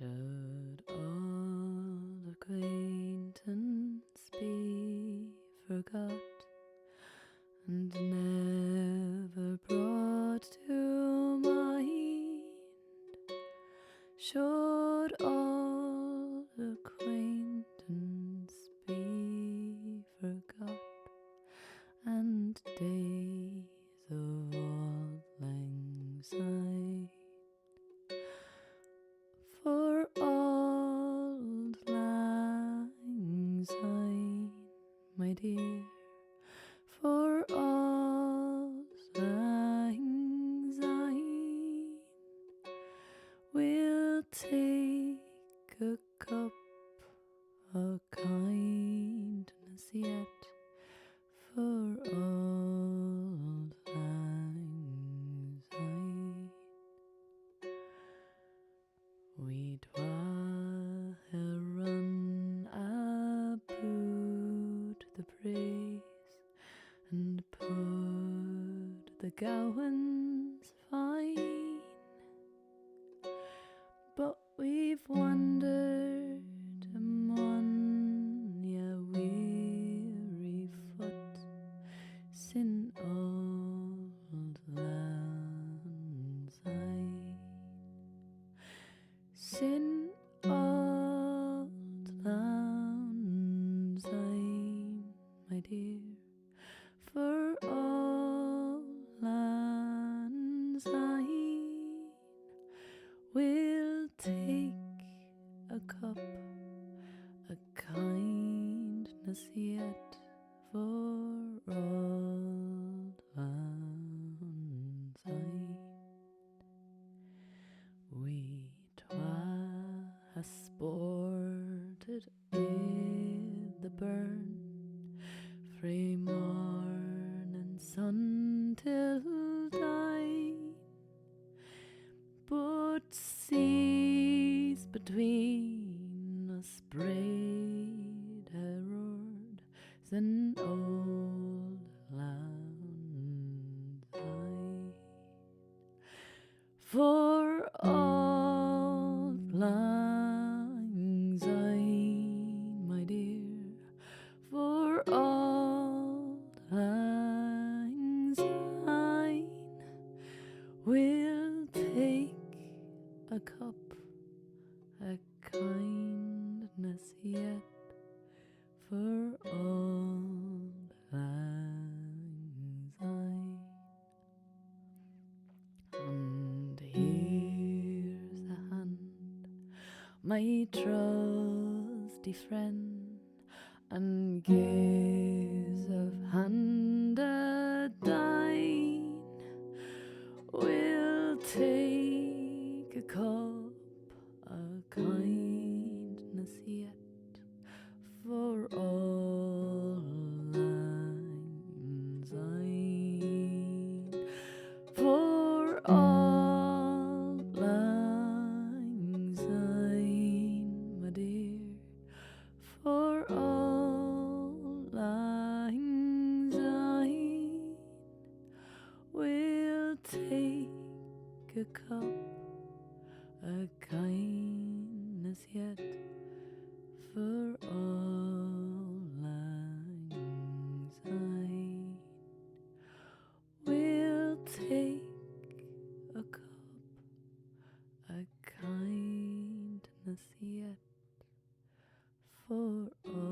Should old acquaintance be forgot and never brought to mind? Should old acquaintance be forgot and days of old lang syne? For auld lang syne, my dear, for auld lang syne, we'll take a cup of kindness yet for auld lang syne. We twa hae run aboot the praise and put the gowans fine, but we've wandered mony a weary foot sin auld lang syne. Sin auld lang syne, my dear, for auld lang syne, we'll take a cup of kindness yet for auld lang syne. We twa ha sported in the burn frae morn and sun till dine, but seas between us braid ha roared sin auld lang syne. For auld lang syne, my dear, for auld lang syne, we'll take a cup of kindness yet for auld lang syne. And here's a hand, my trusty friend, and gaze of hand a dine. We'll take a cup of kindness yet for auld lang syne. For auld lang syne, my dear, for auld lang syne, we'll take a cup of kindness yet for auld lang syne. We'll take a cup of kindness yet for all.